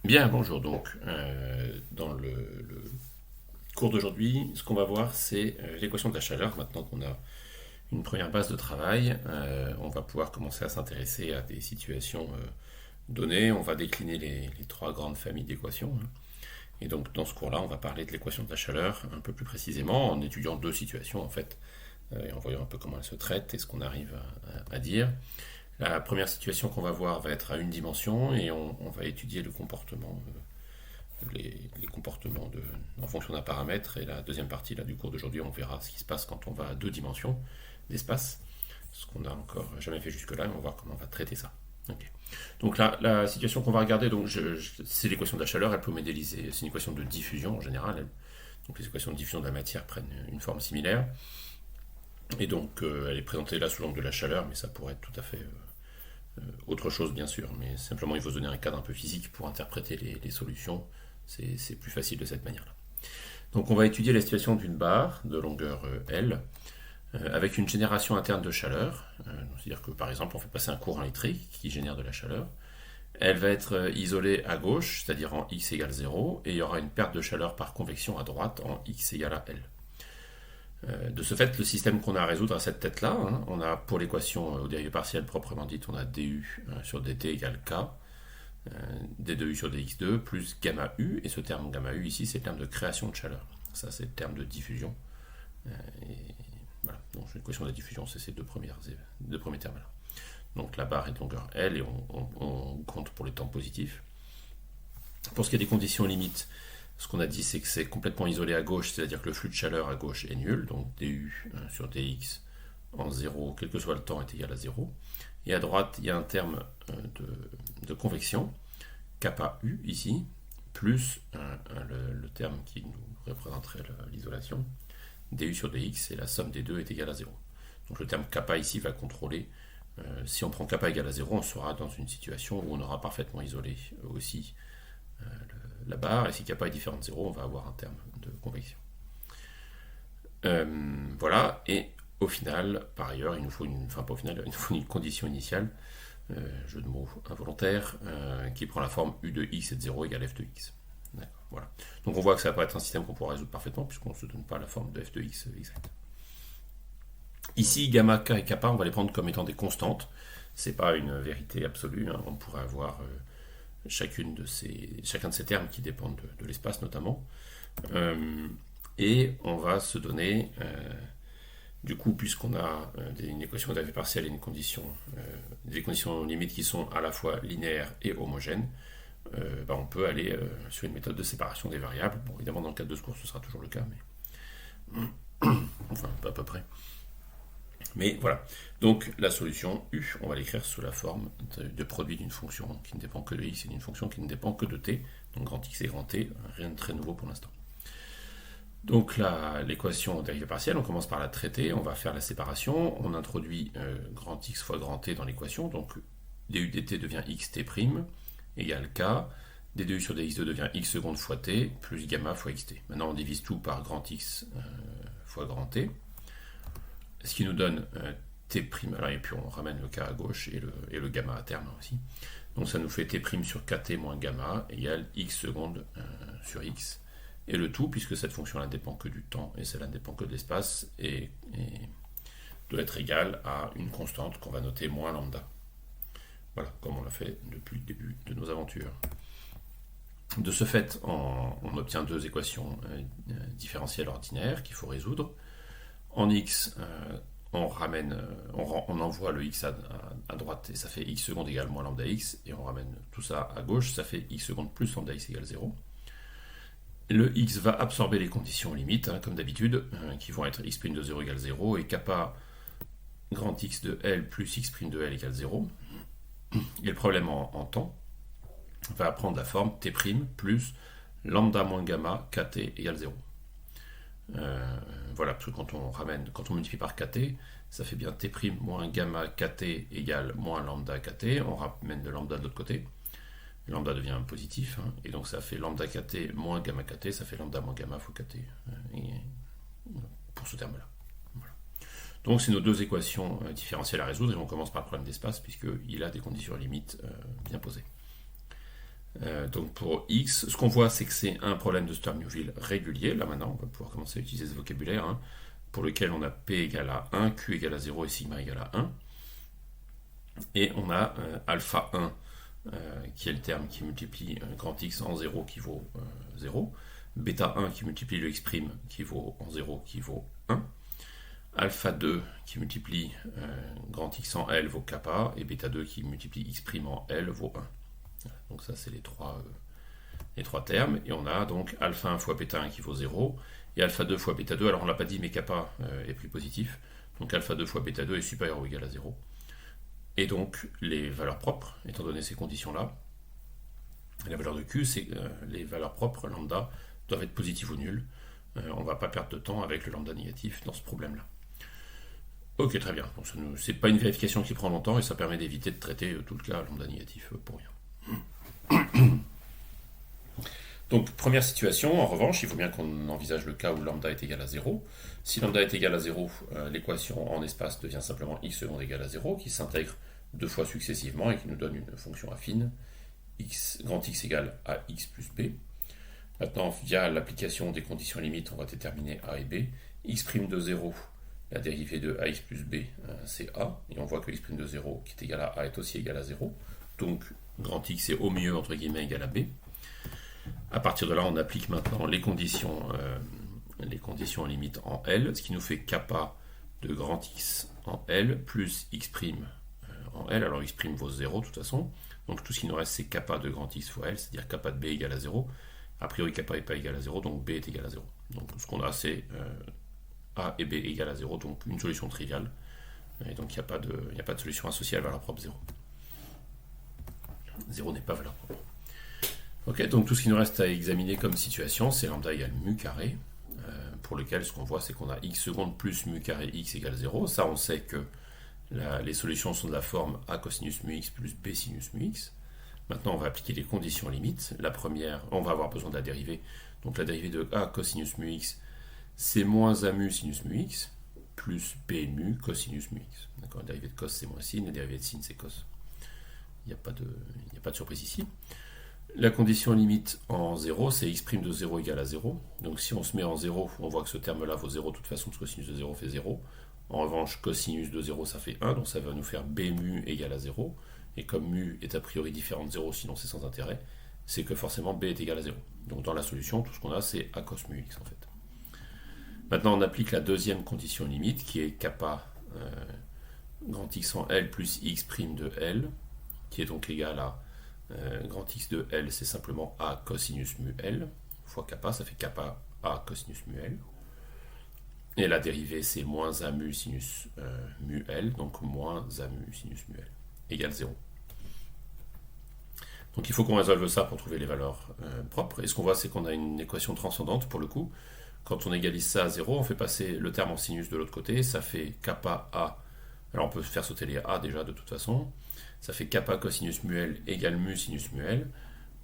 Bien, bonjour. Donc, dans le cours d'aujourd'hui, ce qu'on va voir, c'est l'équation de la chaleur. Maintenant qu'on a une première base de travail, on va pouvoir commencer à s'intéresser à des situations données. On va décliner les trois grandes familles d'équations, hein. Et donc, dans ce cours-là, on va parler de l'équation de la chaleur un peu plus précisément, en étudiant deux situations, en fait, et en voyant un peu comment elles se traitent et ce qu'on arrive à dire. La première situation qu'on va voir va être à une dimension et on va étudier le comportement les comportements en fonction d'un paramètre. Et la deuxième partie là, du cours d'aujourd'hui, on verra ce qui se passe quand on va à deux dimensions d'espace, ce qu'on n'a encore jamais fait jusque-là, et on va voir comment on va traiter ça. Okay. Donc là, la situation qu'on va regarder, donc c'est l'équation de la chaleur, elle peut modéliser, c'est une équation de diffusion en général. Donc les équations de diffusion de la matière prennent une forme similaire. Et donc elle est présentée là sous l'angle de la chaleur, mais ça pourrait être tout à fait autre chose bien sûr. Mais simplement il faut se donner un cadre un peu physique pour interpréter les solutions. C'est plus facile de cette manière-là. Donc on va étudier la situation d'une barre de longueur L avec une génération interne de chaleur. C'est-à-dire que par exemple on fait passer un courant électrique qui génère de la chaleur. Elle va être isolée à gauche, c'est-à-dire en x égale 0, et il y aura une perte de chaleur par convection à droite en x égale à L. De ce fait, le système qu'on a à résoudre à cette tête-là, hein, on a pour l'équation aux dérivées partielles proprement dite, on a du sur dt égale k, d2u sur dx2 plus gamma u, et ce terme gamma u ici, c'est le terme de création de chaleur. Ça, c'est le terme de diffusion. Et voilà, donc l'équation de la diffusion, c'est ces deux premiers termes-là. Donc la barre est de longueur L et on compte pour les temps positifs. Pour ce qui est des conditions limites, ce qu'on a dit, c'est que c'est complètement isolé à gauche, c'est-à-dire que le flux de chaleur à gauche est nul, donc du sur dx en 0, quel que soit le temps, est égal à 0. Et à droite, il y a un terme de convection, kappa u ici, plus le terme qui nous représenterait l'isolation, du sur dx, et la somme des deux est égale à 0. Donc le terme kappa ici va contrôler, si on prend kappa égale à 0, on sera dans une situation où on aura parfaitement isolé aussi la barre, et si kappa est différent de 0, on va avoir un terme de convection. Voilà, et au final, par ailleurs, il nous faut une condition initiale, jeu de mots involontaire, qui prend la forme u de x est de 0 égale f de x. Voilà. Donc on voit que ça va pas être un système qu'on pourra résoudre parfaitement, puisqu'on ne se donne pas la forme de f de x exacte. Ici, gamma, k et kappa, on va les prendre comme étant des constantes. C'est pas une vérité absolue, hein. On pourrait avoir chacun de ces termes qui dépendent de l'espace notamment. Et on va se donner, du coup, puisqu'on a une équation de dérivée partielle et des conditions limites qui sont à la fois linéaires et homogènes, on peut aller sur une méthode de séparation des variables. Bon, évidemment, dans le cadre de ce cours, ce sera toujours le cas, mais enfin, à peu près. Mais voilà. Donc la solution U, on va l'écrire sous la forme de produit d'une fonction qui ne dépend que de x et d'une fonction qui ne dépend que de t. Donc grand x et grand t, rien de très nouveau pour l'instant. Donc l'équation dérivée partielle, on commence par la traiter, on va faire la séparation, on introduit grand x fois grand t dans l'équation, donc du dt devient xt' égale k, d2u sur dx2 devient x seconde fois t, plus gamma fois xt. Maintenant on divise tout par grand x fois grand t, ce qui nous donne t', alors, et puis on ramène le k à gauche et le gamma à terme aussi. Donc ça nous fait t' sur kt moins gamma égale x seconde sur x. Et le tout, puisque cette fonction-là ne dépend que du temps et celle-là ne dépend que de l'espace, et doit être égal à une constante qu'on va noter moins lambda. Voilà, comme on l'a fait depuis le début de nos aventures. De ce fait, on obtient deux équations différentielles ordinaires qu'il faut résoudre. En x, on envoie le x à droite et ça fait x seconde égale moins lambda x, et on ramène tout ça à gauche, ça fait x seconde plus lambda x égale 0. Le x va absorber les conditions limites, hein, comme d'habitude, qui vont être x' de 0 égale 0 et kappa grand x de L plus x' de L égale 0. Et le problème en temps va prendre la forme t' plus lambda moins gamma kt égale 0. Voilà, parce que quand on multiplie par kt, ça fait bien t' moins gamma kt égale moins lambda kt, on ramène le lambda de l'autre côté, lambda devient positif, hein, et donc ça fait lambda kt moins gamma kt, ça fait lambda moins gamma fois kt, pour ce terme-là. Voilà. Donc c'est nos deux équations différentielles à résoudre, et on commence par le problème d'espace, puisqu'il a des conditions limites bien posées. Donc pour x, ce qu'on voit, c'est que c'est un problème de Sturm-Liouville régulier. Là maintenant, on va pouvoir commencer à utiliser ce vocabulaire, hein, pour lequel on a P égale à 1, Q égale à 0 et sigma égale à 1. Et on a alpha 1, qui est le terme qui multiplie grand X en 0 qui vaut 0. Bêta 1 qui multiplie le x' qui vaut en 0 qui vaut 1. Alpha 2 qui multiplie grand X en L vaut kappa. Et bêta 2 qui multiplie x' en L vaut 1. Donc ça, c'est les trois termes. Et on a donc alpha 1 fois bêta 1 qui vaut 0. Et alpha 2 fois bêta 2, alors on ne l'a pas dit, mais kappa est plus positif. Donc alpha 2 fois bêta 2 est supérieur ou égal à 0. Et donc les valeurs propres, étant donné ces conditions-là, la valeur de Q, c'est les valeurs propres, lambda, doivent être positives ou nulles. On ne va pas perdre de temps avec le lambda négatif dans ce problème-là. Ok, très bien. Ce n'est pas une vérification qui prend longtemps et ça permet d'éviter de traiter tout le cas lambda négatif pour rien. Donc, première situation, en revanche, il faut bien qu'on envisage le cas où lambda est égal à 0. Si lambda est égal à 0, l'équation en espace devient simplement x seconde égale à 0, qui s'intègre deux fois successivement et qui nous donne une fonction affine, grand X égale à x plus b. Maintenant, via l'application des conditions limites, on va déterminer a et b. X' de 0, la dérivée de ax plus b, c'est a. Et on voit que x' de 0, qui est égal à a, est aussi égal à 0. Donc, grand X est au mieux, entre guillemets, égal à b. À partir de là, on applique maintenant les conditions en limite en L, ce qui nous fait kappa de grand X en L plus x' en L. Alors x' vaut 0 de toute façon. Donc tout ce qui nous reste, c'est kappa de grand X fois L, c'est-à-dire kappa de b égale à 0. A priori, kappa n'est pas égal à 0, donc b est égal à 0. Donc ce qu'on a, c'est a et b égale à 0, donc une solution triviale. Et donc il n'y a pas de solution associée à la valeur propre 0. 0 n'est pas valeur propre. Ok, donc tout ce qui nous reste à examiner comme situation, c'est lambda égale mu carré, pour lequel ce qu'on voit, c'est qu'on a x seconde plus mu carré x égale 0. Ça, on sait que les solutions sont de la forme a cosinus mu x plus b sinus mu x. Maintenant, on va appliquer les conditions limites. La première, on va avoir besoin de la dérivée. Donc la dérivée de a cosinus mu x, c'est moins a mu sinus mu x, plus b mu cosinus mu x. D'accord, la dérivée de cos, c'est moins sin, la dérivée de sin, c'est cos. Il n'y a pas de surprise ici. La condition limite en 0, c'est x' de 0 égale à 0. Donc si on se met en 0, on voit que ce terme-là vaut 0 de toute façon, parce que cosinus de 0 fait 0. En revanche, cosinus de 0, ça fait 1, donc ça va nous faire b mu égale à 0. Et comme mu est a priori différent de 0, sinon c'est sans intérêt, c'est que forcément b est égal à 0. Donc dans la solution, tout ce qu'on a, c'est a cos mu x en fait. Maintenant, on applique la deuxième condition limite, qui est kappa grand X en L plus x' de L, qui est donc égal à grand X de L, c'est simplement a cosinus mu L, fois kappa, ça fait kappa a cosinus mu L. Et la dérivée, c'est moins a mu sinus mu L, donc moins a mu sinus mu L, égale 0. Donc il faut qu'on résolve ça pour trouver les valeurs propres. Et ce qu'on voit, c'est qu'on a une équation transcendante pour le coup. Quand on égalise ça à 0, on fait passer le terme en sinus de l'autre côté, ça fait kappa a. Alors on peut faire sauter les a déjà de toute façon. Ça fait kappa cosinus mu L égale mu sinus mu L.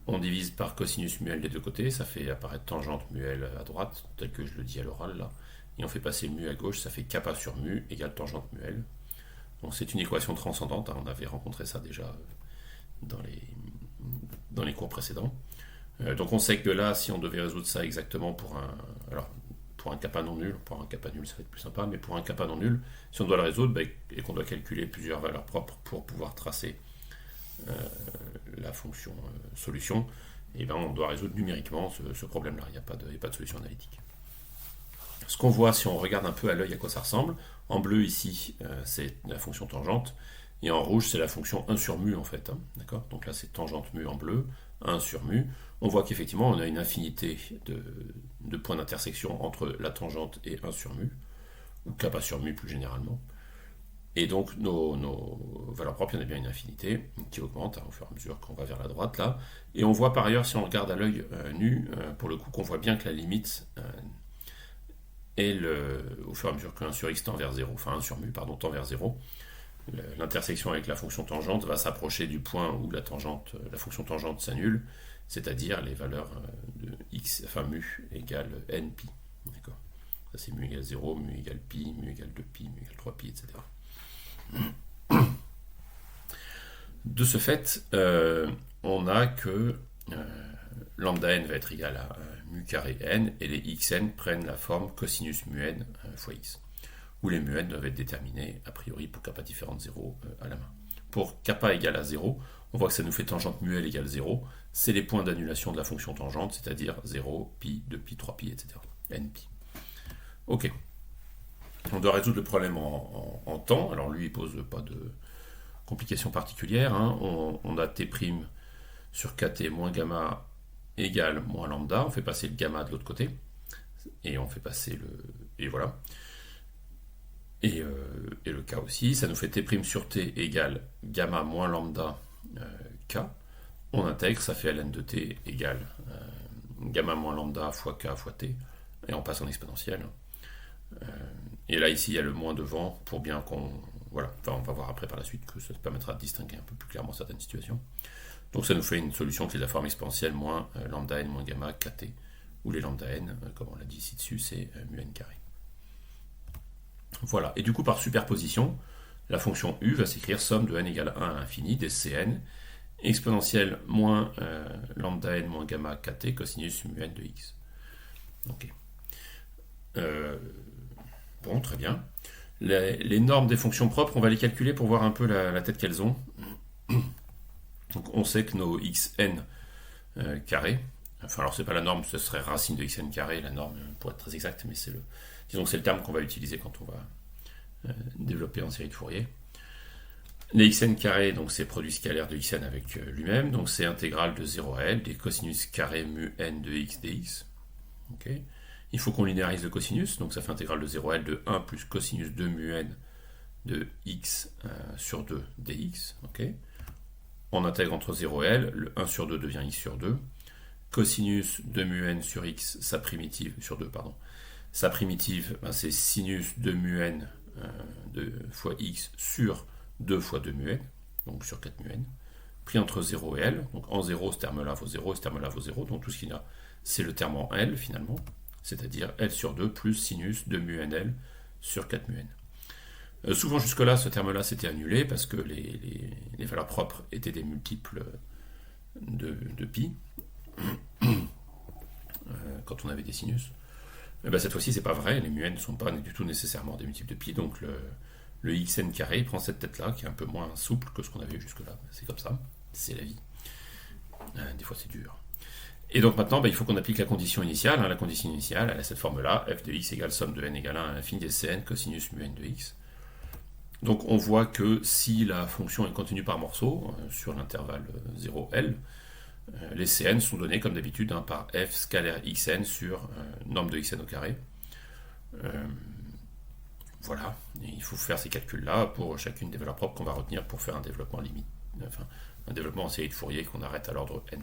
On divise par cosinus mu L des deux côtés, ça fait apparaître tangente mu L à droite, tel que je le dis à l'oral là. Et on fait passer mu à gauche, ça fait kappa sur mu égale tangente mu L. Donc c'est une équation transcendante, hein, on avait rencontré ça déjà dans les cours précédents. Donc on sait que là, si on devait résoudre ça exactement pour un kappa non nul, pour un kappa nul ça va être plus sympa, mais pour un kappa non nul, si on doit le résoudre et qu'on doit calculer plusieurs valeurs propres pour pouvoir tracer la fonction solution, et ben on doit résoudre numériquement ce problème-là, il n'y a pas de solution analytique. Ce qu'on voit si on regarde un peu à l'œil à quoi ça ressemble, en bleu ici c'est la fonction tangente, et en rouge c'est la fonction 1 sur mu en fait, hein, d'accord. Donc là c'est tangente mu en bleu, 1 sur mu. On voit qu'effectivement on a une infinité de points d'intersection entre la tangente et 1 sur mu, ou kappa sur mu plus généralement. Et donc nos valeurs propres, il y en a bien une infinité qui augmente au fur et à mesure qu'on va vers la droite là. Et on voit par ailleurs, si on regarde à l'œil nu, pour le coup qu'on voit bien que la limite est au fur et à mesure que 1 sur x tend vers 0, enfin 1 sur mu pardon, tend vers 0. L'intersection avec la fonction tangente va s'approcher du point où la fonction tangente s'annule, c'est-à-dire les valeurs de x, enfin mu égale npi. D'accord. Ça c'est mu égale 0, mu égale pi, mu égale 2pi, mu égale 3pi, etc. De ce fait, on a que lambda n va être égal à mu carré n, et les xn prennent la forme cosinus mu n fois x, où les mu n doivent être déterminés a priori pour kappa différent de 0 à la main. Pour kappa égale à 0, on voit que ça nous fait tangente mu l égale 0, c'est les points d'annulation de la fonction tangente, c'est-à-dire 0, pi, 2pi, 3pi, etc. npi. Ok. On doit résoudre le problème en temps, alors lui il pose pas de complications particulières, hein. On a t' sur kt moins gamma égale moins lambda, on fait passer le gamma de l'autre côté, et on fait passer le... et voilà. Et le k aussi, ça nous fait t' sur t égale gamma moins lambda k, on intègre, ça fait ln de t égale gamma moins lambda fois k fois t, et on passe en exponentielle. Et là ici il y a le moins devant pour bien qu'on... Voilà, enfin, on va voir après par la suite que ça permettra de distinguer un peu plus clairement certaines situations. Donc ça nous fait une solution qui est de la forme exponentielle moins lambda n moins gamma kt, où les lambda n, comme on l'a dit ici dessus, c'est mu n carré. Voilà, et du coup par superposition, la fonction u va s'écrire somme de n égale 1 à l'infini des cn, exponentielle moins lambda n moins gamma kt cosinus mu n de x. Ok. Bon, très bien. Les normes des fonctions propres, on va les calculer pour voir un peu la tête qu'elles ont. Donc on sait que nos xn carré, enfin alors c'est pas la norme, ce serait racine de xn carré, la norme pour être très exact, mais c'est le, disons que c'est le terme qu'on va utiliser quand on va développer en série de Fourier. Les xn carré, donc c'est produit scalaire de xn avec lui-même, donc c'est intégrale de 0 à l des cosinus carré mu n de x dx. Okay. Il faut qu'on linéarise le cosinus, donc ça fait intégrale de 0 à l de 1 plus cosinus 2 mu n de x sur 2 dx. Okay. On intègre entre 0 et l, le 1 sur 2 devient x sur 2. Cosinus de mu n sur x, sa primitive, sur 2, pardon. Sa primitive, ben c'est sinus de mu n de fois x sur 2 fois 2 mu n, donc sur 4 mu n, pris entre 0 et l. Donc en 0, ce terme-là vaut 0, ce terme-là vaut 0, donc tout ce qu'il y a, c'est le terme en l finalement, c'est-à-dire l sur 2 plus sinus de mu n l sur 4 mu n. Souvent jusque-là, ce terme-là s'était annulé parce que les valeurs propres étaient des multiples de pi, quand on avait des sinus. Et ben cette fois-ci, c'est pas vrai, les mu n ne sont pas du tout nécessairement des multiples de pi, donc le xn carré prend cette tête-là, qui est un peu moins souple que ce qu'on avait jusque-là. C'est comme ça, c'est la vie. Des fois, c'est dur. Et donc maintenant, il faut qu'on applique la condition initiale. La condition initiale, elle a cette forme-là, f de x égale somme de n égale 1 à l'infini des cn cosinus mu n de x. Donc on voit que si la fonction est continue par morceaux, sur l'intervalle 0L, les Cn sont donnés comme d'habitude par f scalaire xn sur norme de xn au carré. Voilà, et il faut faire ces calculs-là pour chacune des valeurs propres qu'on va retenir pour faire un développement limite, enfin un développement en série de Fourier qu'on arrête à l'ordre n.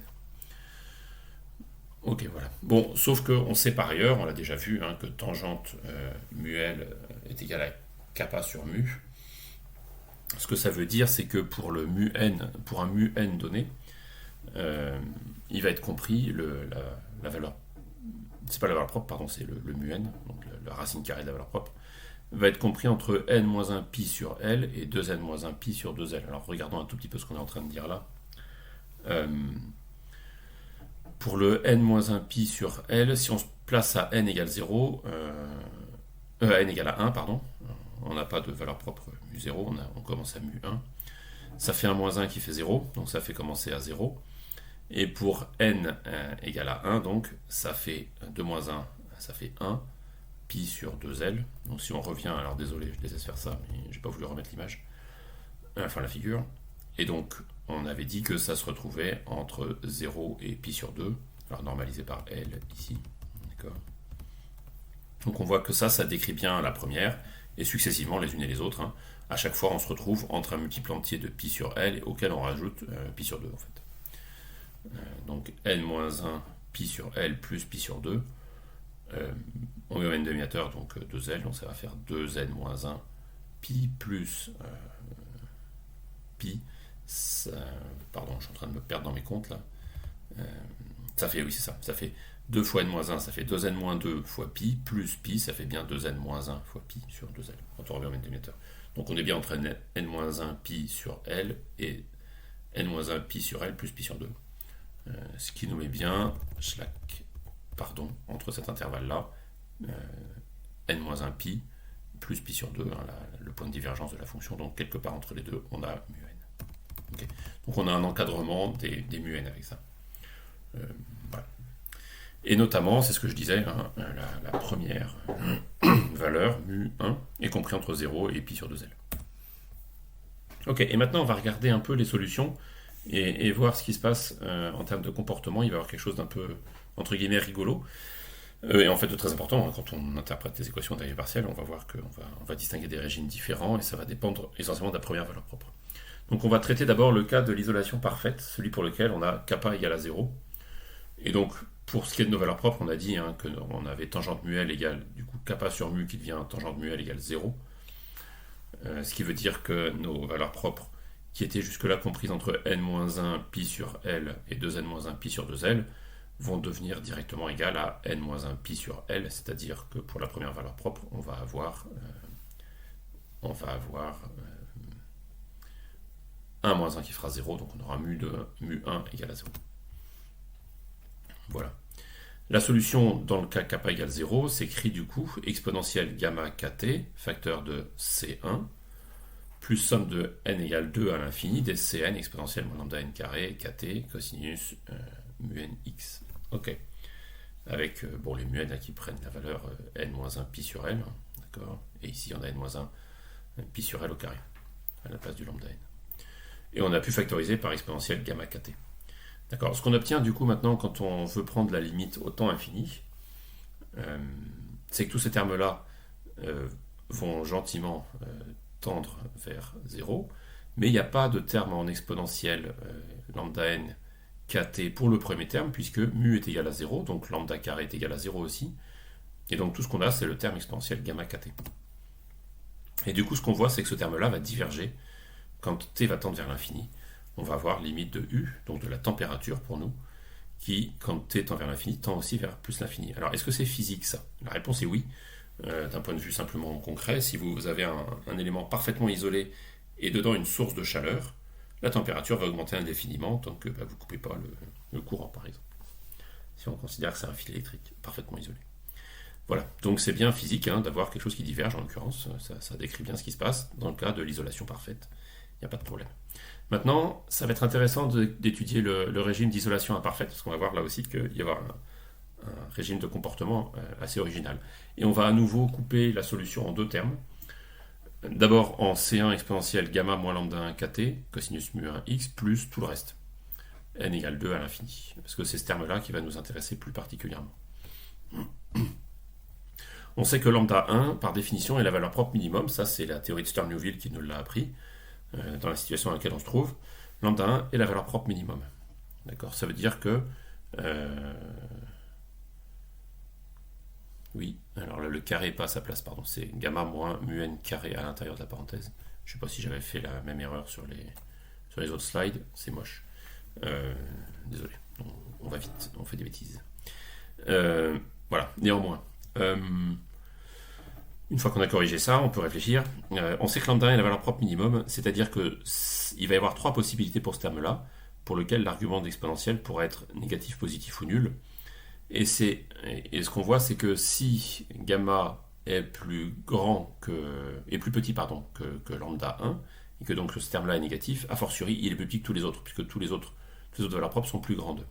Ok, voilà. Bon, sauf qu'on sait par ailleurs, on l'a déjà vu, que tangente mu L est égale à kappa sur mu. Ce que ça veut dire, c'est que pour le mu n, pour un mu n donné, il va être compris la valeur. C'est pas la valeur propre, pardon, c'est le mu n, donc la racine carrée de la valeur propre, va être compris entre n-1 pi sur L et 2n-1 pi sur 2L. Alors regardons un tout petit peu ce qu'on est en train de dire là. Pour le n-1 pi sur L, si on se place à n égale 0, n égale à 1, pardon, on n'a pas de valeur propre mu 0, on commence à mu 1. Ça fait un moins 1 qui fait 0, donc ça fait commencer à 0. Et pour n égale à 1, donc ça fait 2 moins 1, ça fait 1, pi sur 2L. Donc si on revient, alors désolé, je laisse faire ça, mais j'ai pas voulu remettre l'image, enfin la figure. Et donc on avait dit que ça se retrouvait entre 0 et pi sur 2, alors normalisé par L ici. D'accord. Donc on voit que ça décrit bien la première, et successivement les unes et les autres. À chaque fois, on se retrouve entre un multiple entier de pi sur L auquel on rajoute pi sur 2 en fait. Donc n-1 pi sur L plus pi sur 2. On met au n dénominateur donc 2L, donc ça va faire 2n-1 pi plus pi. Pardon, je suis en train de me perdre dans mes comptes là. Ça fait, oui c'est ça, ça fait 2 fois n-1, ça fait 2n-2 fois pi, plus pi, ça fait bien 2n-1 fois pi sur 2L, quand on revient au n dénominateur. Donc on est bien entre n-1 pi sur L et n-1 pi sur L plus pi sur 2. ce qui nous met bien, entre cet intervalle-là, n-1 pi, plus pi sur 2, hein, le point de divergence de la fonction, donc quelque part entre les deux, on a mu n. Okay. Donc on a un encadrement des mu n avec ça. Voilà. Et notamment, c'est ce que je disais, hein, la première valeur, mu 1, est compris entre 0 et pi sur 2L. Ok, et maintenant on va regarder un peu les solutions et voir ce qui se passe en termes de comportement. Il va y avoir quelque chose d'un peu, entre guillemets, rigolo. Et en fait de très important, hein, quand on interprète les équations dérivées partielles, on va voir qu'on va distinguer des régimes différents et ça va dépendre essentiellement de la première valeur propre. Donc on va traiter d'abord le cas de l'isolation parfaite, celui pour lequel on a kappa égale à 0. Et donc pour ce qui est de nos valeurs propres, on a dit hein, qu'on avait tangente mu L égale du coup kappa sur mu qui devient tangente mu L égale 0. Ce qui veut dire que nos valeurs propres, qui étaient jusque-là comprises entre n-1 pi sur L et 2n-1 pi sur 2L, vont devenir directement égales à n-1 pi sur L, c'est-à-dire que pour la première valeur propre, on va avoir 1-1 qui fera 0, donc on aura mu 1 égale à 0. Voilà. La solution dans le cas kappa égale 0 s'écrit du coup exponentielle gamma kt, facteur de C1, plus somme de n égale 2 à l'infini des Cn exponentielle moins lambda n carré kt cosinus mu n x. Ok. Avec les mu n qui prennent la valeur n-1 pi sur l, d'accord. Et ici on a n-1 pi sur l au carré, à la place du lambda n. Et on a pu factoriser par exponentielle gamma kt. D'accord. Ce qu'on obtient du coup maintenant quand on veut prendre la limite au temps infini, c'est que tous ces termes-là vont gentiment tendre vers 0, mais il n'y a pas de terme en exponentielle lambda n kt pour le premier terme, puisque mu est égal à 0, donc lambda carré est égal à 0 aussi, et donc tout ce qu'on a, c'est le terme exponentiel gamma kt. Et du coup, ce qu'on voit, c'est que ce terme-là va diverger quand t va tendre vers l'infini. On va avoir limite de u, donc de la température pour nous, qui, quand t tend vers l'infini, tend aussi vers plus l'infini. Alors, est-ce que c'est physique, ça? La réponse est oui. D'un point de vue simplement concret, si vous avez un élément parfaitement isolé et dedans une source de chaleur, la température va augmenter indéfiniment tant que vous ne coupez pas le courant, par exemple. Si on considère que c'est un fil électrique parfaitement isolé. Voilà, donc c'est bien physique hein, d'avoir quelque chose qui diverge, en l'occurrence, ça décrit bien ce qui se passe dans le cas de l'isolation parfaite. Il n'y a pas de problème. Maintenant, ça va être intéressant d'étudier le régime d'isolation imparfaite, parce qu'on va voir là aussi qu'il va y avoir un régime de comportement assez original. Et on va à nouveau couper la solution en deux termes. D'abord en C1 exponentielle gamma moins lambda 1 kt, cosinus mu 1 x, plus tout le reste. N égale 2 à l'infini. Parce que c'est ce terme-là qui va nous intéresser plus particulièrement. On sait que lambda 1, par définition, est la valeur propre minimum. Ça, c'est la théorie de Sturm-Liouville qui nous l'a appris. Dans la situation dans laquelle on se trouve, lambda 1 est la valeur propre minimum. D'accord. Ça veut dire que oui, alors là, le carré n'est pas à sa place, pardon, c'est gamma moins mu n carré à l'intérieur de la parenthèse. Je ne sais pas si j'avais fait la même erreur sur les autres slides, c'est moche. Désolé, on va vite, on fait des bêtises. Voilà, néanmoins, une fois qu'on a corrigé ça, on peut réfléchir. On sait que lambda 1 est la valeur propre minimum, c'est-à-dire qu'il va y avoir trois possibilités pour ce terme-là, pour lequel l'argument d'exponentielle pourrait être négatif, positif ou nul. Et ce qu'on voit, c'est que si gamma est plus petit que lambda 1, et que donc ce terme-là est négatif, a fortiori, il est plus petit que tous les autres, puisque toutes les autres valeurs propres sont plus grandes.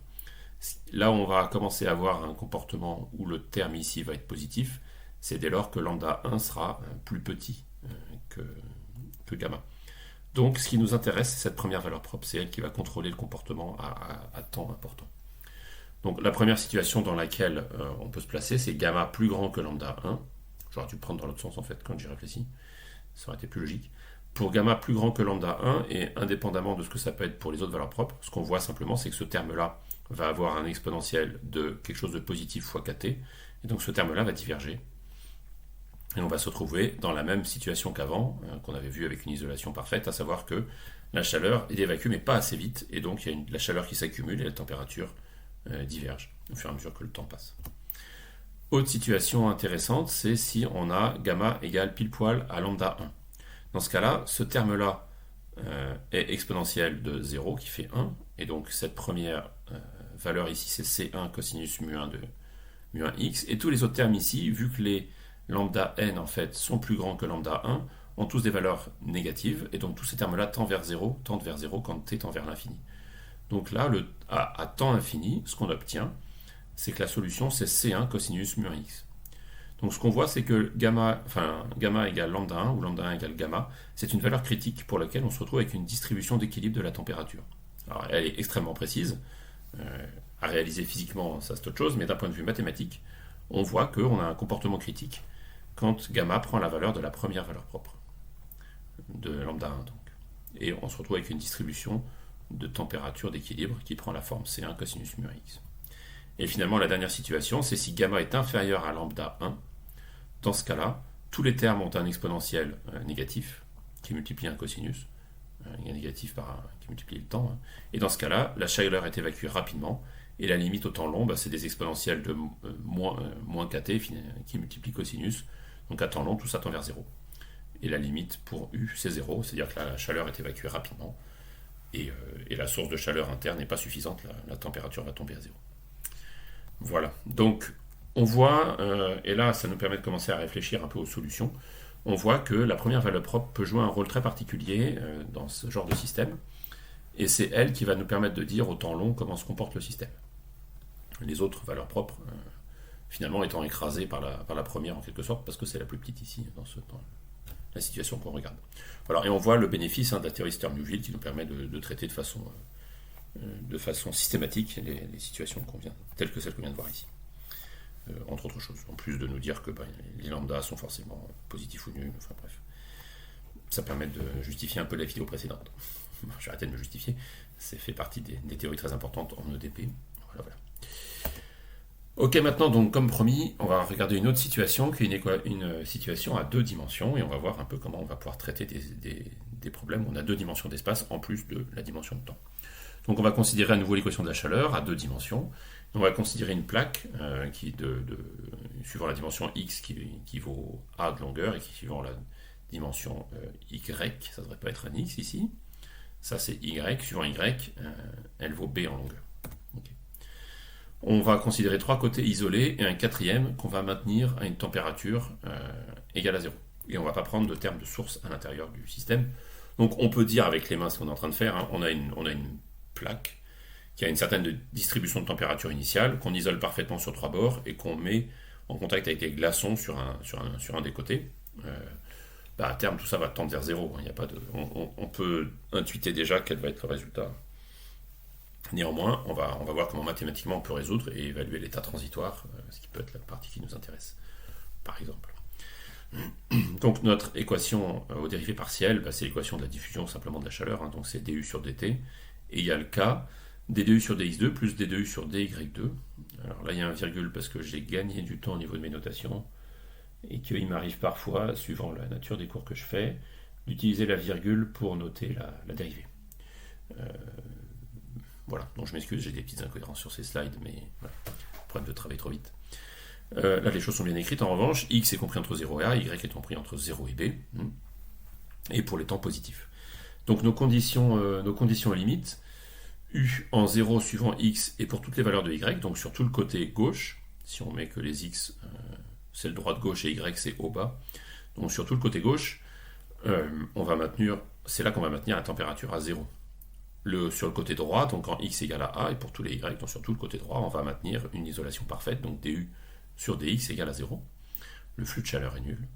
Là, on va commencer à avoir un comportement où le terme ici va être positif, c'est dès lors que lambda 1 sera plus petit que gamma. Donc, ce qui nous intéresse, c'est cette première valeur propre, c'est elle qui va contrôler le comportement à temps important. Donc la première situation dans laquelle on peut se placer, c'est gamma plus grand que lambda 1. J'aurais dû prendre dans l'autre sens en fait quand j'y réfléchis. Ça aurait été plus logique. Pour gamma plus grand que lambda 1, et indépendamment de ce que ça peut être pour les autres valeurs propres, ce qu'on voit simplement, c'est que ce terme-là va avoir un exponentiel de quelque chose de positif fois kt, et donc ce terme-là va diverger. Et on va se retrouver dans la même situation qu'avant, qu'on avait vu avec une isolation parfaite, à savoir que la chaleur est évacuée mais pas assez vite, et donc il y a la chaleur qui s'accumule et la température divergent au fur et à mesure que le temps passe. Autre situation intéressante, c'est si on a gamma égale pile poil à lambda 1. Dans ce cas-là, ce terme-là est exponentiel de 0 qui fait 1, et donc cette première valeur ici c'est C1 cosinus mu1 de mu1x, et tous les autres termes ici, vu que les lambda n en fait sont plus grands que lambda 1, ont tous des valeurs négatives, et donc tous ces termes-là tendent vers 0 quand t tend vers l'infini. Donc là, à temps infini, ce qu'on obtient, c'est que la solution c'est C1 cosinus mu1x. Donc ce qu'on voit, c'est que gamma égale lambda 1 ou lambda 1 égale gamma, c'est une valeur critique pour laquelle on se retrouve avec une distribution d'équilibre de la température. Alors elle est extrêmement précise, à réaliser physiquement ça c'est autre chose, mais d'un point de vue mathématique, on voit qu'on a un comportement critique quand gamma prend la valeur de la première valeur propre, de lambda 1 donc. Et on se retrouve avec une distribution de température d'équilibre qui prend la forme C1 cosinus mu1x. Et finalement la dernière situation, c'est si gamma est inférieur à lambda 1, dans ce cas-là, tous les termes ont un exponentiel négatif qui multiplie un cosinus, un négatif qui multiplie le temps, et dans ce cas-là, la chaleur est évacuée rapidement, et la limite au temps long, c'est des exponentiels de moins kt qui multiplient cosinus, donc à temps long, tout ça tend vers 0. Et la limite pour U, c'est 0, c'est-à-dire que la chaleur est évacuée rapidement, et la source de chaleur interne n'est pas suffisante, la température va tomber à 0. Voilà, donc on voit, et là ça nous permet de commencer à réfléchir un peu aux solutions, on voit que la première valeur propre peut jouer un rôle très particulier dans ce genre de système, et c'est elle qui va nous permettre de dire au temps long comment se comporte le système. Les autres valeurs propres, finalement étant écrasées par la première en quelque sorte, parce que c'est la plus petite ici, dans la situation qu'on regarde. Voilà, et on voit le bénéfice de la théorie Sturm-Liouville qui nous permet de traiter de façon systématique les situations telles que celles qu'on vient de voir ici. Entre autres choses, en plus de nous dire que les lambdas sont forcément positifs ou nuls, enfin bref. Ça permet de justifier un peu la vidéo précédente. J'ai arrêté de me justifier, c'est fait partie des théories très importantes en EDP. Voilà. Ok, maintenant, donc, comme promis, on va regarder une autre situation, qui est une situation à 2 dimensions, et on va voir un peu comment on va pouvoir traiter des problèmes où on a 2 dimensions d'espace en plus de la dimension de temps. Donc on va considérer à nouveau l'équation de la chaleur à 2 dimensions. On va considérer une plaque qui, suivant la dimension x qui vaut a de longueur et qui suivant la dimension y, ça ne devrait pas être un x ici. Ça c'est y, suivant y, elle vaut b en longueur. Okay. On va considérer 3 côtés isolés et un quatrième qu'on va maintenir à une température égale à 0. Et on ne va pas prendre de terme de source à l'intérieur du système. Donc on peut dire avec les mains ce qu'on est en train de faire, on a une plaque qui a une certaine distribution de température initiale, qu'on isole parfaitement sur 3 bords et qu'on met en contact avec les glaçons sur un des côtés. À terme, tout ça va tendre vers 0. On peut intuiter déjà quel va être le résultat. Néanmoins, on va voir comment mathématiquement on peut résoudre et évaluer l'état transitoire, ce qui peut être la partie qui nous intéresse, par exemple. Donc notre équation aux dérivées partielles, c'est l'équation de la diffusion simplement de la chaleur, donc c'est du sur dt égale k d2u sur dx2 plus d2u sur dy2. Alors là il y a un virgule parce que j'ai gagné du temps au niveau de mes notations et qu'il m'arrive parfois, suivant la nature des cours que je fais, d'utiliser la virgule pour noter la dérivée. Voilà, donc je m'excuse, j'ai des petites incohérences sur ces slides, mais voilà, problème de travailler trop vite. Là les choses sont bien écrites, en revanche, x est compris entre 0 et a, y est compris entre 0 et b, et pour les temps positifs. Donc nos conditions limites, u en 0 suivant x et pour toutes les valeurs de y, donc sur tout le côté gauche, si on met que les x, c'est le droit de gauche et y c'est au bas, donc sur tout le côté gauche, c'est là qu'on va maintenir la température à 0. Sur le côté droit, donc en x égale à a, et pour tous les y, donc sur tout le côté droit, on va maintenir une isolation parfaite, donc du sur dx égale à 0. Le flux de chaleur est nul.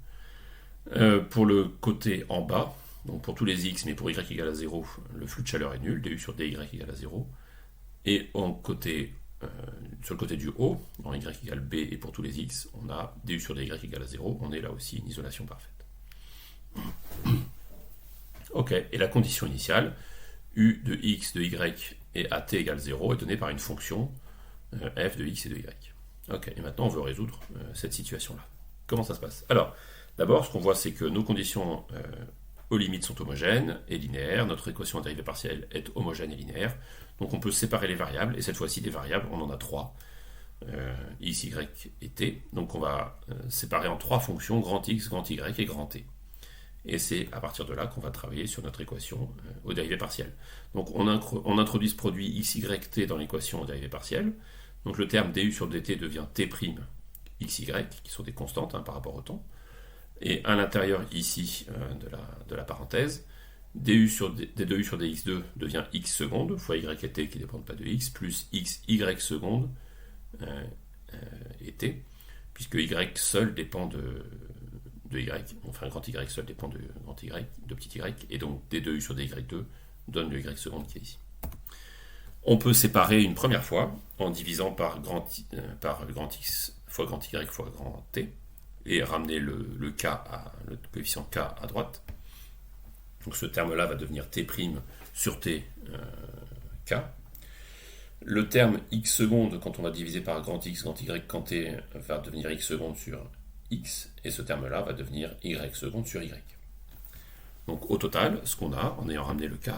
Pour le côté en bas, donc pour tous les x, mais pour y égale à 0, le flux de chaleur est nul, du sur dy égale à 0. Et sur le côté du haut, en y égale b, et pour tous les x, on a du sur dy égale à 0, on est là aussi une isolation parfaite. Ok, et la condition initiale, u de x, de y et at égale 0 est donnée par une fonction f de x et de y. Ok, et maintenant on veut résoudre cette situation-là. Comment ça se passe? Alors, d'abord, ce qu'on voit, c'est que nos conditions aux limites sont homogènes et linéaires. Notre équation de dérivée partielle est homogène et linéaire. Donc on peut séparer les variables, et cette fois-ci, des variables, on en a 3. X, Y et T. Donc on va séparer en 3 fonctions, grand X, grand Y et grand T. Et c'est à partir de là qu'on va travailler sur notre équation aux dérivées partielles. Donc on introduit ce produit xy dans l'équation aux dérivées partielles. Donc le terme du sur dt devient t' xy, qui sont des constantes par rapport au temps. Et à l'intérieur ici de la parenthèse, d2u sur dx2 devient x seconde fois y et t qui ne dépendent pas de x, plus x y seconde et t, puisque y seul dépend de y, enfin grand y seul dépend de grand y, de petit y, et donc d2u sur dy2 donne le y seconde qui est ici. On peut séparer une première fois en divisant par grand x fois grand y fois grand t, et ramener le coefficient k à droite. Donc ce terme-là va devenir t' sur t k. Le terme x seconde, quand on va diviser par grand x, grand y, grand t, va devenir x seconde sur x, et ce terme-là va devenir y seconde sur y. Donc au total, ce qu'on a, en ayant ramené le k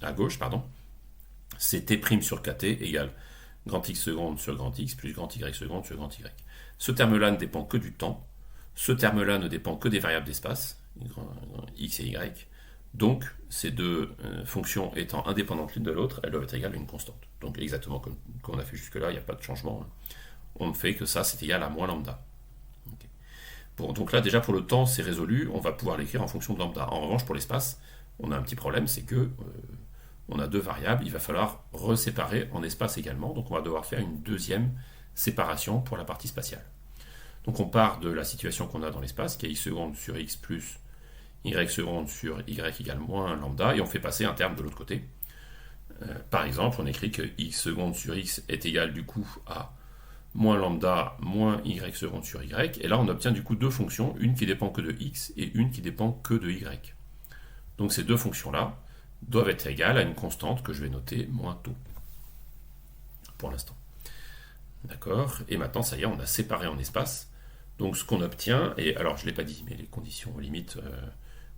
à gauche, c'est t' sur kt égale grand x seconde sur grand x plus grand y seconde sur grand y. Ce terme-là ne dépend que du temps, ce terme-là ne dépend que des variables d'espace, x et y, donc ces deux fonctions étant indépendantes l'une de l'autre, elles doivent être égales à une constante. Donc exactement comme on a fait jusque-là, il n'y a pas de changement. On ne fait que ça, c'est égal à moins lambda. Okay. Bon, donc là, déjà pour le temps, c'est résolu, on va pouvoir l'écrire en fonction de lambda. En revanche, pour l'espace, on a un petit problème, c'est que on a deux variables, il va falloir reséparer en espace également, donc on va devoir faire une deuxième séparation pour la partie spatiale. Donc on part de la situation qu'on a dans l'espace, qui est x seconde sur x plus y seconde sur y égale moins lambda, et on fait passer un terme de l'autre côté. Par exemple, on écrit que x seconde sur x est égal du coup à moins lambda moins y seconde sur y, et là on obtient du coup deux fonctions, une qui dépend que de x et une qui dépend que de y. Donc ces deux fonctions-là doivent être égales à une constante que je vais noter moins taux, pour l'instant. D'accord. Et maintenant, ça y est, on a séparé en espace. Donc ce qu'on obtient, et alors je ne l'ai pas dit, mais les conditions limites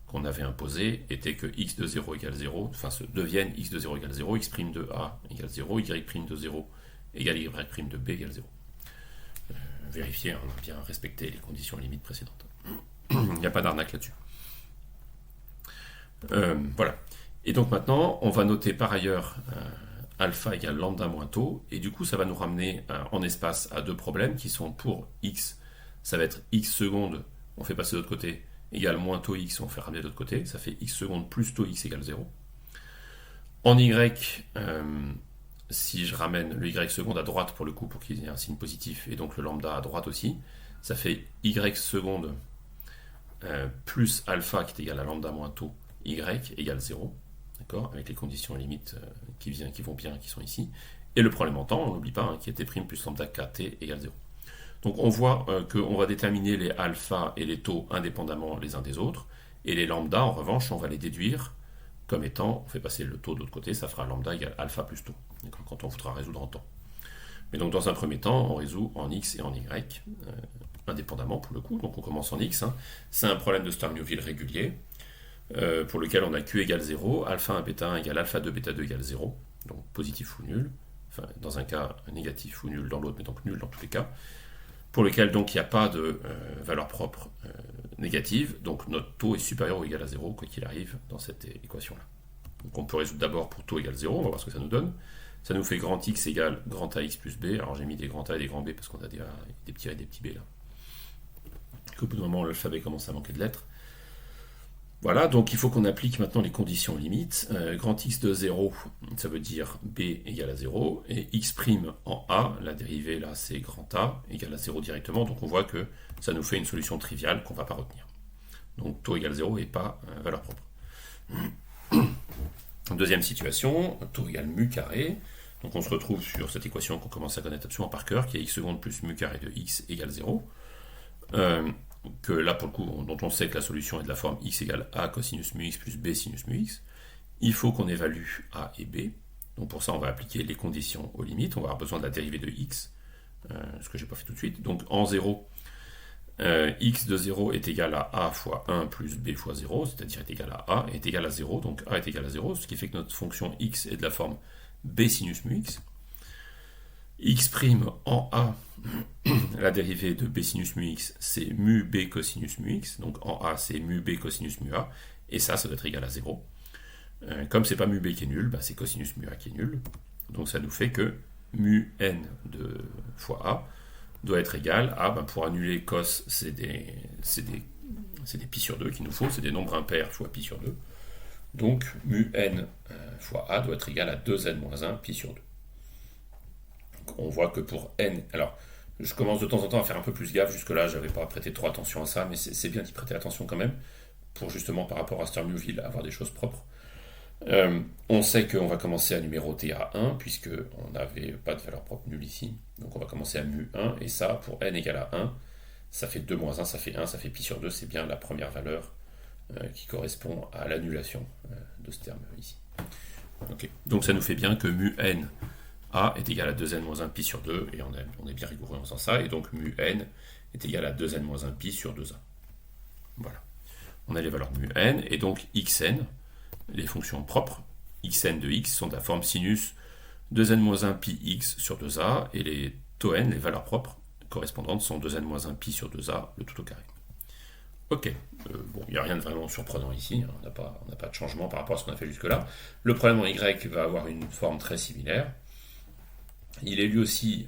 qu'on avait imposées étaient que x de 0 égale 0, enfin deviennent x de 0 égale 0, x' de a égale 0, y' de 0 égale y' de b égale 0. Vérifiez, on a bien respecté les conditions limites précédentes. Il n'y a pas d'arnaque là-dessus. Voilà. Et donc maintenant, on va noter par ailleurs alpha égale lambda moins taux, et du coup ça va nous ramener en espace à deux problèmes qui sont pour x, ça va être x seconde, on fait passer de l'autre côté, égale moins taux x, on fait ramener de l'autre côté, ça fait x seconde plus taux x égale 0. En y, si je ramène le y seconde à droite pour le coup, pour qu'il y ait un signe positif, et donc le lambda à droite aussi, ça fait y seconde plus alpha qui est égal à lambda moins taux y égale 0. D'accord, avec les conditions limites qui vont bien, qui sont ici. Et le problème en temps, on n'oublie pas, qui est t' plus lambda kt égale 0. Donc on voit qu'on va déterminer les alpha et les taux indépendamment les uns des autres, et les lambda, en revanche, on va les déduire comme étant, on fait passer le taux de l'autre côté, ça fera lambda égale alpha plus taux, quand on voudra résoudre en temps. Mais donc dans un premier temps, on résout en x et en y, indépendamment pour le coup, donc on commence en x, c'est un problème de Sturm-Liouville régulier, pour lequel on a q égale 0, alpha 1 bêta 1 égale alpha 2 bêta 2 égale 0, donc positif ou nul, enfin dans un cas négatif ou nul dans l'autre, mais donc nul dans tous les cas, pour lequel donc il n'y a pas de valeur propre négative, donc notre taux est supérieur ou égal à 0, quoi qu'il arrive dans cette équation-là. Donc on peut résoudre d'abord pour taux égale 0, on va voir ce que ça nous donne. Ça nous fait grand x égale grand AX plus B, alors j'ai mis des grands A et des grands B parce qu'on a des petits A et des petits B là. Au bout d'un moment, l'alphabet commence à manquer de lettres. Voilà, donc il faut qu'on applique maintenant les conditions limites. Grand x de 0, ça veut dire b égale à 0, et x' en a, la dérivée là c'est grand A, égale à 0 directement, donc on voit que ça nous fait une solution triviale qu'on ne va pas retenir. Donc taux égale 0 et pas valeur propre. Deuxième situation, taux égale mu carré, donc on se retrouve sur cette équation qu'on commence à connaître absolument par cœur, qui est x seconde plus mu carré de x égale 0. Que là pour le coup, dont on sait que la solution est de la forme x égale a cosinus mu x plus b sinus mu x, il faut qu'on évalue a et b. Donc pour ça, on va appliquer les conditions aux limites. On va avoir besoin de la dérivée de x, ce que je n'ai pas fait tout de suite. Donc en 0, x de 0 est égal à a fois 1 plus b fois 0, c'est-à-dire est égal à a, est égal à 0, donc a est égal à 0, ce qui fait que notre fonction x est de la forme b sinus mu x. X' en a, La dérivée de b sinus mu x, c'est mu b cosinus mu x. Donc en a, c'est mu b cosinus mu a. Et ça doit être égal à 0. Comme c'est pas mu b qui est nul, bah c'est cosinus mu a qui est nul. Donc ça nous fait que mu n de fois a doit être égal à, pour annuler cos, c'est des pi sur 2 qu'il nous faut, c'est des nombres impairs fois pi sur 2. Donc mu n fois a doit être égal à 2n moins 1 pi sur 2. Donc, on voit que pour n, alors je commence de temps en temps à faire un peu plus gaffe, jusque-là j'avais pas prêté trop attention à ça, mais c'est bien d'y prêter attention quand même, pour justement par rapport à Sturmluville avoir des choses propres. On sait qu'on va commencer à numéroter à 1, puisqu'on n'avait pas de valeur propre nulle ici. Donc on va commencer à mu 1, et ça, pour n égale à 1, ça fait 2 moins 1, ça fait 1, ça fait pi sur 2, c'est bien la première valeur qui correspond à l'annulation de ce terme ici. Okay. Donc ça nous fait bien que mu n a est égal à 2n moins 1 pi sur 2, et on est bien rigoureux en faisant ça, et donc mu n est égal à 2n moins 1 pi sur 2a. Voilà. On a les valeurs mu n, et donc xn, les fonctions propres, xn de x sont de la forme sinus 2n moins 1 pi x sur 2a, et les tau n, les valeurs propres correspondantes, sont 2n moins 1 pi sur 2a, le tout au carré. Ok, il n'y a rien de vraiment surprenant ici, on n'a pas de changement par rapport à ce qu'on a fait jusque-là. Le problème en y va avoir une forme très similaire. Il est lui aussi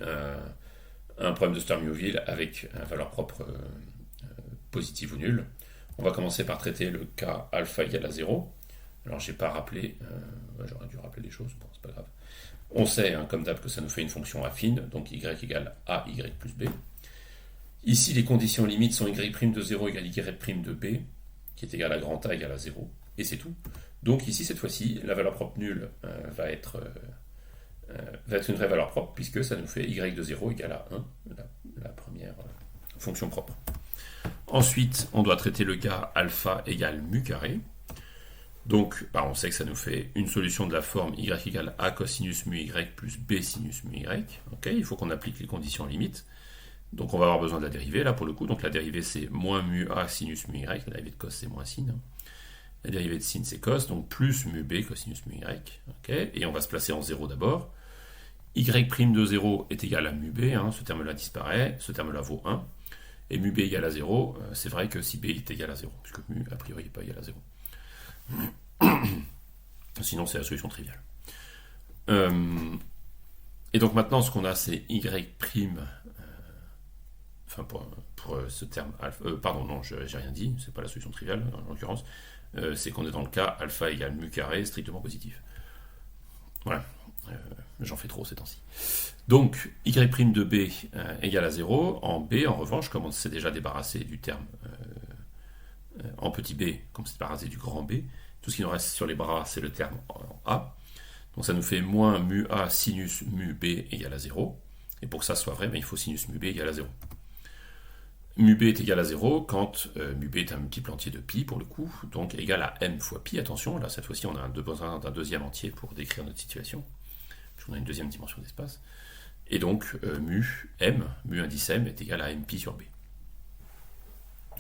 un problème de Sturm-Liouville avec une valeur propre positive ou nulle. On va commencer par traiter le cas alpha égale à 0. Alors j'ai pas rappelé, j'aurais dû rappeler des choses, bon c'est pas grave. On sait, comme d'hab, que ça nous fait une fonction affine, donc y égale a y plus b. Ici, les conditions limites sont y' de 0 égale y' de b, qui est égal à grand A égale à 0, et c'est tout. Donc ici, cette fois-ci, la valeur propre nulle va être une vraie valeur propre, puisque ça nous fait y de 0 égale à 1, la première fonction propre. Ensuite, on doit traiter le cas alpha égale mu carré. Donc, on sait que ça nous fait une solution de la forme y égale a cosinus mu y plus b sinus mu y. Okay, il faut qu'on applique les conditions limites. Donc, on va avoir besoin de la dérivée, là, pour le coup. Donc, la dérivée, c'est moins mu a sinus mu y. La dérivée de cos, c'est moins sin. La dérivée de sin, c'est cos. Donc, plus mu b cosinus mu y. Okay, et on va se placer en 0 d'abord. Y' de 0 est égal à mu b. Ce terme-là disparaît. Ce terme-là vaut 1. Et mu b égale à 0, c'est vrai que si b est égal à 0, puisque mu, a priori, n'est pas égal à 0. Sinon, c'est la solution triviale. Et donc maintenant, ce qu'on a, c'est y', pour ce terme alpha, pardon, non, j'ai rien dit, c'est pas la solution triviale, en l'occurrence, c'est qu'on est dans le cas alpha égale mu carré strictement positif. Voilà, j'en fais trop ces temps-ci. Donc, y' de b égale à 0. En b, en revanche, comme on s'est déjà débarrassé du terme en petit b, comme on s'est débarrassé du grand b, tout ce qui nous reste sur les bras, c'est le terme en a. Donc ça nous fait moins mu a sinus mu b égale à 0. Et pour que ça soit vrai, il faut sinus mu b égale à 0. Mu b est égal à 0 quand mu b est un multiple entier de pi, pour le coup, donc égal à m fois pi. Attention, là, cette fois-ci, on a besoin d'un deuxième entier pour décrire notre situation, puisqu'on a une deuxième dimension d'espace. Et donc, mu indice m, est égal à m pi sur b.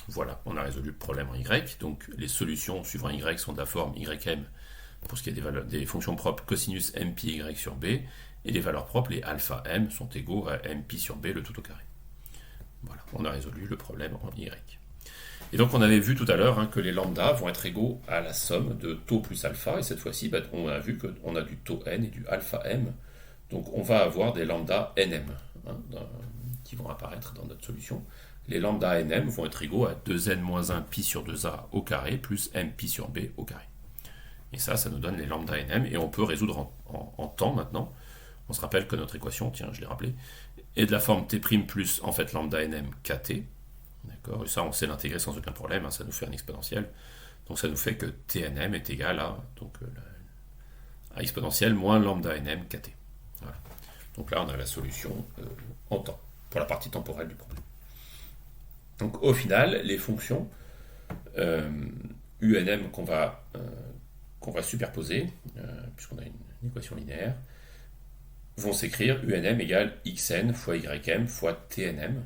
Voilà, on a résolu le problème en y. Donc, les solutions suivant y sont de la forme ym, pour ce qui est des fonctions propres, cosinus m pi y sur b, et les valeurs propres, les alpha m, sont égaux à m pi sur b, le tout au carré. Voilà, on a résolu le problème en y. Et donc, on avait vu tout à l'heure que les lambda vont être égaux à la somme de tau plus alpha, et cette fois-ci, on a vu qu'on a du tau n et du alpha m. Donc on va avoir des lambda nm qui vont apparaître dans notre solution. Les lambda nm vont être égaux à 2n moins 1 pi sur 2a au carré plus m pi sur b au carré. Et ça nous donne les lambda nm, et on peut résoudre en temps maintenant. On se rappelle que notre équation, tiens, je l'ai rappelé, est de la forme t' plus en fait lambda nm kt. D'accord, et ça on sait l'intégrer sans aucun problème, ça nous fait un exponentiel. Donc ça nous fait que tnm est égal à, à exponentielle moins lambda nm kt. Voilà. Donc là, on a la solution en temps, pour la partie temporelle du problème. Donc au final, les fonctions UNM qu'on va superposer, puisqu'on a une équation linéaire, vont s'écrire UNM égale XN fois YM fois TNM,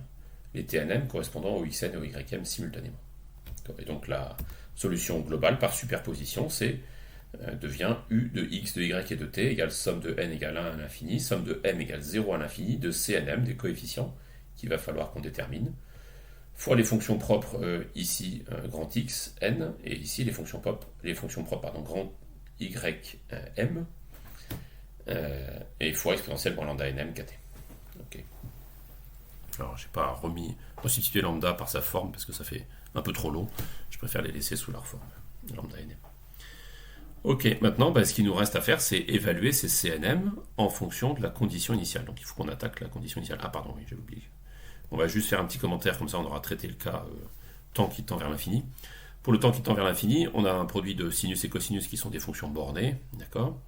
les TNM correspondant au XN et au YM simultanément. Et donc la solution globale par superposition, devient U de X, de Y et de T égale somme de N égale 1 à l'infini, somme de M égale 0 à l'infini, de CNM, des coefficients qu'il va falloir qu'on détermine, fois les fonctions propres, ici grand X, n, et ici les fonctions propres, grand Y, m, et fois exponentielle pour lambda nm kt. Ok. Alors, j'ai pas resubstitué lambda par sa forme parce que ça fait un peu trop long. Je préfère les laisser sous leur forme, lambda nm. Ok, maintenant, ce qu'il nous reste à faire, c'est évaluer ces CNM en fonction de la condition initiale. Donc, il faut qu'on attaque la condition initiale. Ah, pardon, oui, j'ai oublié. On va juste faire un petit commentaire, comme ça on aura traité le cas temps qui tend vers l'infini. Pour le temps qui tend vers l'infini, on a un produit de sinus et cosinus qui sont des fonctions bornées, d'accord.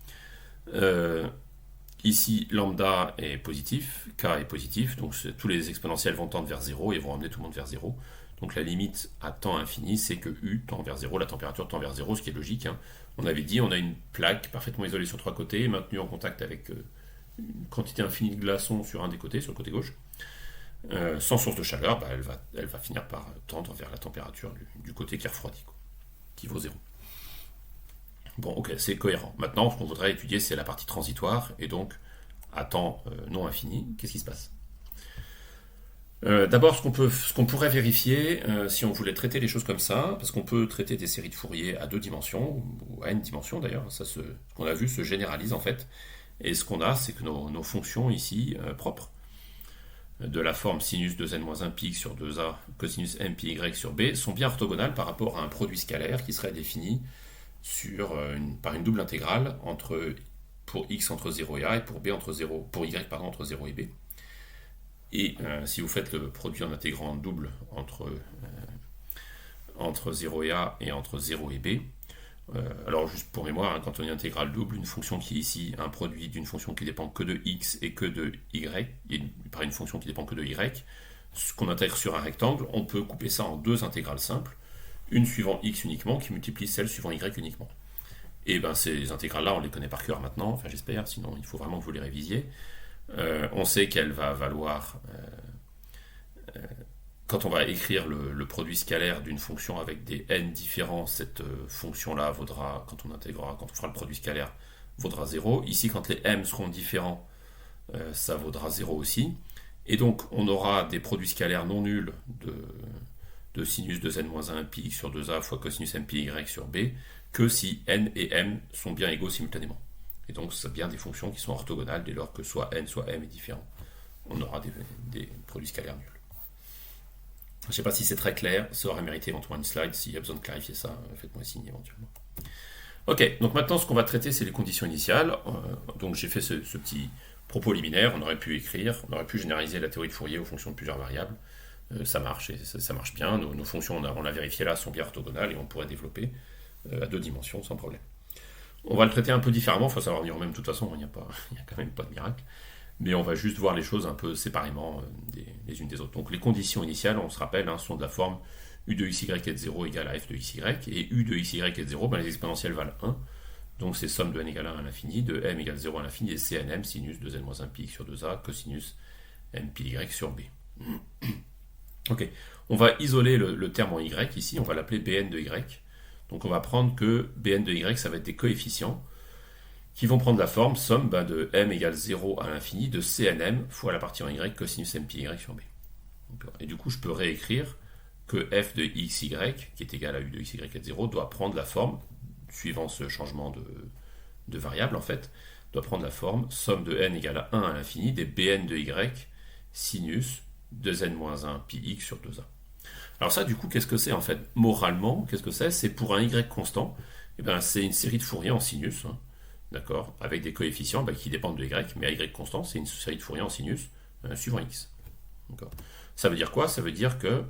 Ici, lambda est positif, k est positif, donc tous les exponentiels vont tendre vers 0 et vont emmener tout le monde vers 0. Donc la limite à temps infini, c'est que U tend vers 0, la température tend vers 0, ce qui est logique. Hein. On avait dit, on a une plaque parfaitement isolée sur 3 côtés, maintenue en contact avec une quantité infinie de glaçons sur un des côtés, sur le côté gauche. Sans source de chaleur, elle va finir par tendre vers la température du côté qui est refroidi, qui vaut 0. Bon, ok, c'est cohérent. Maintenant, ce qu'on voudrait étudier, c'est la partie transitoire, et donc, à temps non infini, qu'est-ce qui se passe? D'abord, ce qu'on pourrait vérifier, si on voulait traiter les choses comme ça, parce qu'on peut traiter des séries de Fourier à 2 dimensions, ou à n dimensions d'ailleurs, ce qu'on a vu se généralise en fait, et ce qu'on a, c'est que nos fonctions ici, propres, de la forme sinus 2n-1 pi sur 2a cosinus m pi y sur b, sont bien orthogonales par rapport à un produit scalaire qui serait défini par une double intégrale pour x entre 0 et a et pour y entre 0 et b. Et si vous faites le produit en intégrant double entre 0 et a et entre 0 et b, alors juste pour mémoire, quand on est intégrale double, une fonction qui est ici un produit d'une fonction qui dépend que de x et que de y, et par une fonction qui dépend que de y, ce qu'on intègre sur un rectangle, on peut couper ça en 2 intégrales simples, une suivant x uniquement qui multiplie celle suivant y uniquement. Et ces intégrales-là, on les connaît par cœur maintenant, enfin j'espère, sinon il faut vraiment que vous les révisiez. On sait qu'elle va valoir, quand on va écrire le produit scalaire d'une fonction avec des n différents, cette fonction-là vaudra, quand on fera le produit scalaire, vaudra 0. Ici, quand les m seront différents, ça vaudra 0 aussi. Et donc, on aura des produits scalaires non nuls de sinus 2n-1 pi sur 2a fois cosinus m pi y sur b, que si n et m sont bien égaux simultanément. Et donc, c'est bien des fonctions qui sont orthogonales dès lors que soit n, soit m est différent. On aura des produits scalaires nuls. Je ne sais pas si c'est très clair, ça aurait mérité éventuellement une slide. S'il y a besoin de clarifier ça, faites-moi signe éventuellement. Ok, donc maintenant ce qu'on va traiter, c'est les conditions initiales. Donc j'ai fait ce petit propos liminaire, on aurait pu généraliser la théorie de Fourier aux fonctions de plusieurs variables. Ça marche, et ça marche bien. Nos fonctions, on l'a vérifié là, sont bien orthogonales et on pourrait développer à 2 dimensions sans problème. On va le traiter un peu différemment, il faut savoir venir même, de toute façon, il n'y a quand même pas de miracle. Mais on va juste voir les choses un peu séparément les unes des autres. Donc les conditions initiales, on se rappelle, sont de la forme u de xy est 0 égale à f de xy, et u de xy est 0, les exponentielles valent 1, donc c'est somme de n égale 1 à l'infini, de m égale 0 à l'infini, et cnm sinus 2n-1 pi sur 2a cosinus m pi y sur b. Ok, on va isoler le terme en y ici, on va l'appeler bn de y. Donc on va prendre que bn de y, ça va être des coefficients qui vont prendre la forme somme de m égale 0 à l'infini de cnm fois la partie en y cosinus m pi y sur b. Et du coup, je peux réécrire que f de xy, qui est égal à u de xy est 0, doit prendre la forme, suivant ce changement de variable en fait, doit prendre la forme somme de n égale à 1 à l'infini des bn de y sinus 2n-1 pi x sur 2a. Alors ça, du coup, qu'est-ce que c'est en fait? Moralement, qu'est-ce que c'est? C'est pour un y constant, c'est une série de Fourier en sinus, d'accord, avec des coefficients qui dépendent de y, mais à y constant, c'est une série de Fourier en sinus suivant x. Ça veut dire quoi? Ça veut dire que,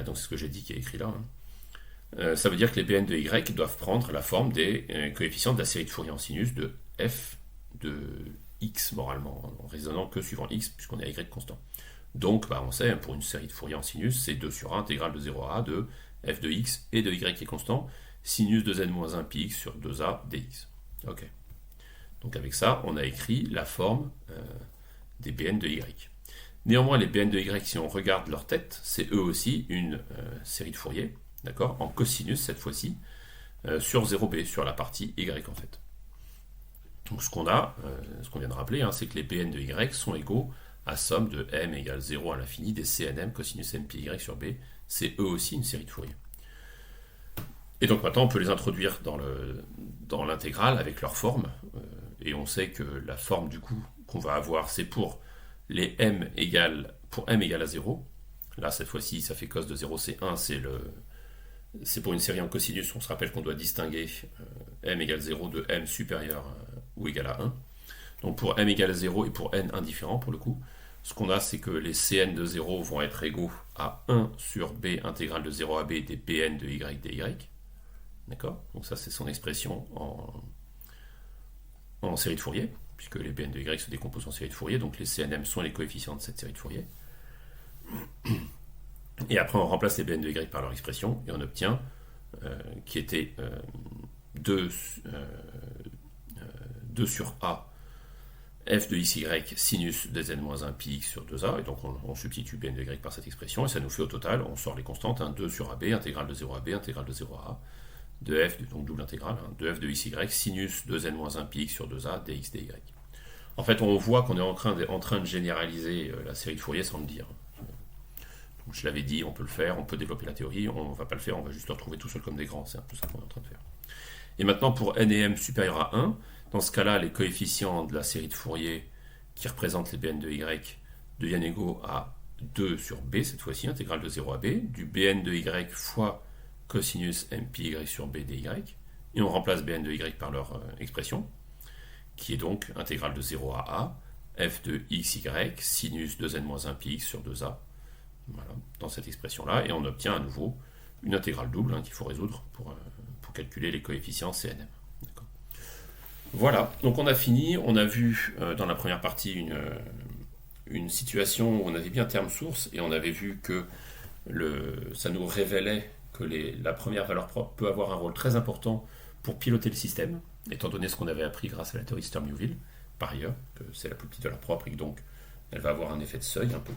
donc c'est ce que j'ai dit qui est écrit là, ça veut dire que les bn de y doivent prendre la forme des coefficients de la série de Fourier en sinus de f de x, moralement, en raisonnant que suivant x, puisqu'on est à y constant. Donc, on sait, pour une série de Fourier en sinus, c'est 2 sur 1 intégrale de 0 à a de f de x et de y qui est constant, sinus de z-1 pi x sur 2a dx. Ok. Donc avec ça, on a écrit la forme des bn de y. Néanmoins, les bn de y, si on regarde leur tête, c'est eux aussi une série de Fourier, d'accord, en cosinus cette fois-ci, sur 0b, sur la partie y en fait. Donc ce qu'on vient de rappeler, c'est que les bn de y sont égaux à somme de m égale 0 à l'infini des CNM cosinus nπy sur b. C'est eux aussi une série de Fourier. Et donc maintenant, on peut les introduire dans l'intégrale avec leur forme. Et on sait que la forme du coup qu'on va avoir, c'est pour m égale à 0. Là, cette fois-ci, ça fait cos de 0, c'est 1, c'est pour une série en cosinus. On se rappelle qu'on doit distinguer m égale 0 de m supérieur ou égal à 1. Donc pour m égale à 0 et pour n indifférent, pour le coup, ce qu'on a, c'est que les Cn de 0 vont être égaux à 1 sur b intégrale de 0 à b des Bn de y dy. D'accord? Donc ça, c'est son expression en série de Fourier, puisque les Bn de y se décomposent en série de Fourier, donc les CNM sont les coefficients de cette série de Fourier. Et après, on remplace les Bn de y par leur expression, et on obtient, qui était 2 sur a f de xy sinus de z-1 pi x sur 2a, et donc on substitue Bn de y par cette expression, et ça nous fait au total, on sort les constantes, 2 sur ab, intégrale de 0 à b, intégrale de 0 à a, de f, donc double intégrale, de f de xy sinus de z-1 pi x sur 2a dx dy. En fait, on voit qu'on est en train de généraliser la série de Fourier sans le dire. Donc, je l'avais dit, on peut le faire, on peut développer la théorie, on ne va pas le faire, on va juste le retrouver tout seul comme des grands, c'est un peu ça qu'on est en train de faire. Et maintenant, pour n et m supérieur à 1, dans ce cas-là, les coefficients de la série de Fourier qui représentent les Bn de y deviennent égaux à 2 sur b, cette fois-ci, intégrale de 0 à b, du Bn de y fois cosinus nπy sur b dy, et on remplace Bn de y par leur expression, qui est donc intégrale de 0 à a, f de xy sinus de z-1 pi x sur 2a, voilà, dans cette expression-là, et on obtient à nouveau une intégrale double qu'il faut résoudre pour calculer les coefficients CNM. D'accord. Voilà, donc on a fini, on a vu dans la première partie une situation où on avait bien terme source, et on avait vu que ça nous révélait que la première valeur propre peut avoir un rôle très important pour piloter le système, étant donné ce qu'on avait appris grâce à la théorie Sturm-Liouville, par ailleurs, que c'est la plus petite valeur propre et que donc elle va avoir un effet de seuil un peu.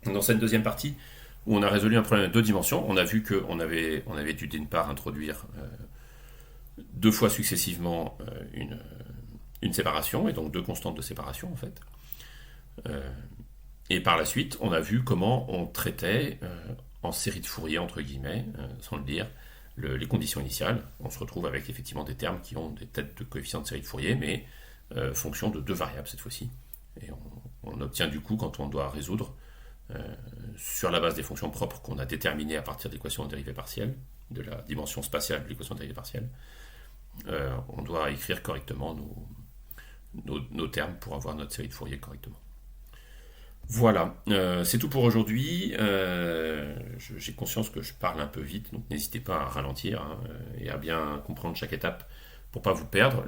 Dans cette deuxième partie, où on a résolu un problème de 2 dimensions, on a vu qu'on avait dû d'une part introduire 2 fois successivement une séparation, et donc 2 constantes de séparation en fait. Et par la suite, on a vu comment on traitait en série de Fourier, entre guillemets, sans le dire, les conditions initiales. On se retrouve avec effectivement des termes qui ont des têtes de coefficients de série de Fourier, mais fonction de 2 variables cette fois-ci. Et on obtient du coup, quand on doit résoudre, sur la base des fonctions propres qu'on a déterminées à partir de l'équation de dérivée partielle, de la dimension spatiale de l'équation de dérivée partielle, on doit écrire correctement nos termes pour avoir notre série de Fourier correctement. Voilà, c'est tout pour aujourd'hui. J'ai conscience que je parle un peu vite, donc n'hésitez pas à ralentir et à bien comprendre chaque étape pour ne pas vous perdre.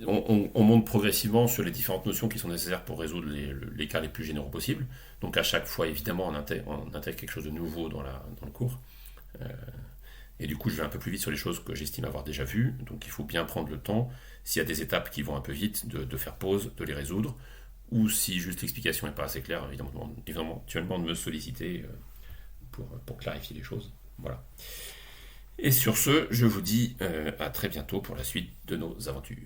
On monte progressivement sur les différentes notions qui sont nécessaires pour résoudre les cas les plus généraux possibles. Donc à chaque fois, évidemment, on intègre quelque chose de nouveau dans le cours. Et du coup, je vais un peu plus vite sur les choses que j'estime avoir déjà vues. Donc il faut bien prendre le temps, s'il y a des étapes qui vont un peu vite, de faire pause, de les résoudre. Ou si juste l'explication n'est pas assez claire, éventuellement de me solliciter pour clarifier les choses. Voilà. Et sur ce, je vous dis à très bientôt pour la suite de nos aventures.